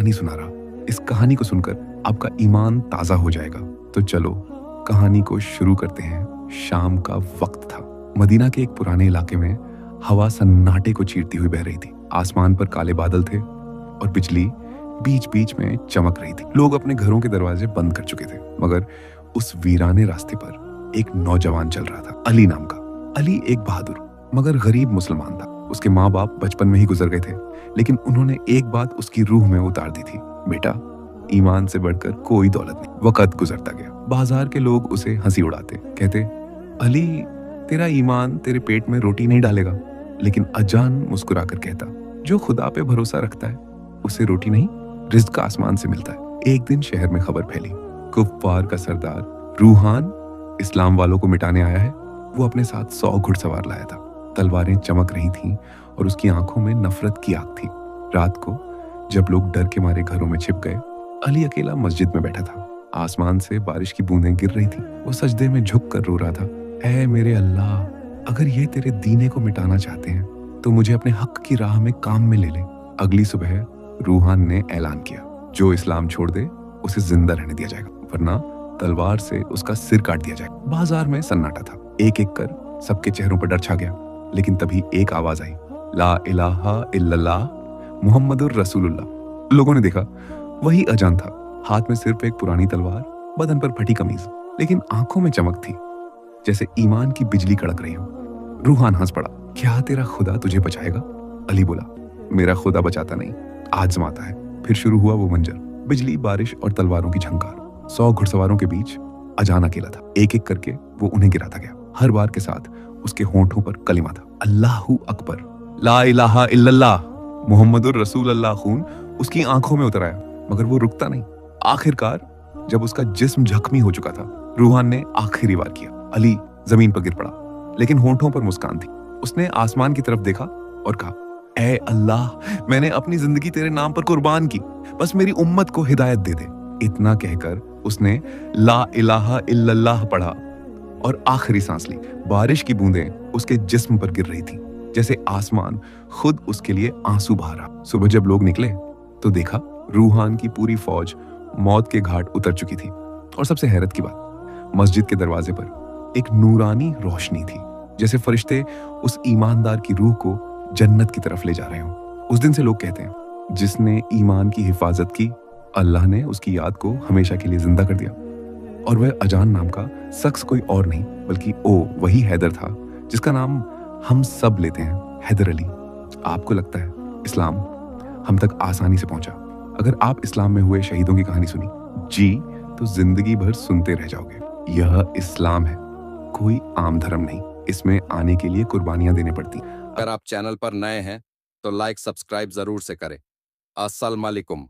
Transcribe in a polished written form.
कहानी सुना रहा। इस कहानी को सुनकर आपका ईमान ताज़ा हो जाएगा। तो चलो कहानी को शुरू करते हैं। शाम का वक्त था। मदीना के एक पुराने इलाके में हवा सन्नाटे को चीरती हुई बह रही थी। आसमान पर काले बादल थे और बिजली बीच बीच में चमक रही थी। लोग अपने घरों के दरवाजे बंद कर चुके थे, मगर उस वीराने रास्ते पर एक नौजवान चल रहा था, अली नाम का। अली एक बहादुर मगर गरीब मुसलमान था। उसके माँ बाप बचपन में ही गुजर गए थे, लेकिन उन्होंने एक बात उसकी रूह में उतार दी थी, बेटा, ईमान से बढ़कर कोई दौलत नहीं। वक्त गुजरता गया। बाजार के लोग उसे हंसी उड़ाते, कहते, अली, तेरा ईमान तेरे पेट में रोटी नहीं डालेगा। लेकिन अजान मुस्कुराकर कहता, जो खुदा पे भरोसा रखता है उसे रोटी नहीं, रिज्क आसमान से मिलता है। एक दिन शहर में खबर फैली, कुफ्फार का सरदार रूहान इस्लाम वालों को मिटाने आया है। वो अपने साथ 100 घुड़सवार लाया था। तलवारें चमक रही थीं और उसकी आंखों में नफरत की आग थी। रात को जब लोग डर के मारे घरों में छिप गए, अली अकेला मस्जिद में बैठा था। आसमान से बारिश की बूंदें गिर रही थी। वो सजदे में झुक कर रो रहा था, ऐ मेरे अल्लाह, अगर ये तेरे दीने को मिटाना चाहते हैं तो मुझे अपने हक की राह में काम में ले ले। अगली सुबह रूहान ने ऐलान किया, जो इस्लाम छोड़ दे उसे जिंदा रहने दिया जाएगा, वरना तलवार से उसका सिर काट दिया जाएगा। बाजार में सन्नाटा था। एक एक कर सबके चेहरों पर डर छा गया। लेकिन तभी एक आवाज आई, ला इलाहा इल्लल्लाह मुहम्मदुर रसूलुल्लाह। लोगों ने देखा, वही अजान था। हाथ में सिर्फ एक पुरानी तलवार, बदन पर फटी कमीज, लेकिन आंखों में चमक थी, जैसे ईमान की बिजली कड़क रही हो। रूहान हंस पड़ा, क्या तेरा खुदा तुझे बचाएगा? अली बोला, मेरा खुदा बचाता नहीं, आजमाता है। फिर शुरू हुआ वो मंजर, बिजली, बारिश और तलवारों की झंकार। 100 घुड़सवारों के बीच अजान अकेला था। एक एक करके वो उन्हें गिराता गया। हर बार के साथ उसके होंठों पर कलिमा था, अल्लाहू अकबर, ला इलाहा इल्लल्लाह मुहम्मदुर रसूलुल्लाह। खून उसकी आंखों में उतर आया, मगर वो रुकता नहीं। आखिरकार जब उसका जिस्म जख्मी हो चुका था, रूहान ने आखिरी वार किया। अली जमीन पर गिर पड़ा, लेकिन होंठों पर मुस्कान थी। उसने आसमान की तरफ देखा और कहा, ऐ अल्लाह, मैंने अपनी जिंदगी तेरे नाम पर कुर्बान की, बस मेरी उम्मत को हिदायत दे दे। इतना कहकर उसने ला इलाहा इल्लल्लाह पढ़ा और आखिरी सांस ली। बारिश की बूंदें उसके जिस्म पर गिर रही थी, जैसे आसमान खुद उसके लिए आंसू बहा रहा। सुबह जब लोग निकले तो देखा, रूहान की पूरी फौज मौत के घाट उतर चुकी थी। और सबसे हैरत की बात, मस्जिद के दरवाजे पर एक नूरानी रोशनी थी, जैसे फरिश्ते उस ईमानदार की रूह को जन्नत की तरफ ले जा रहे हों। उस दिन से लोग कहते हैं, जिसने ईमान की हिफाजत की, अल्लाह ने उसकी याद को हमेशा के लिए जिंदा कर दिया। और वह अजान नाम का शख्स कोई और नहीं, बल्कि वही हैदर था जिसका नाम हम सब लेते हैं, हैदर अली। आपको लगता है इस्लाम हम तक आसानी से पहुंचा? अगर आप इस्लाम में हुए शहीदों की कहानी सुनी जी, तो जिंदगी भर सुनते रह जाओगे। यह इस्लाम है, कोई आम धर्म नहीं। इसमें आने के लिए कुर्बानियां देनी पड़ती। अगर आप चैनल पर नए हैं तो लाइक सब्सक्राइब जरूर से करें। अस्सलाम वालेकुम।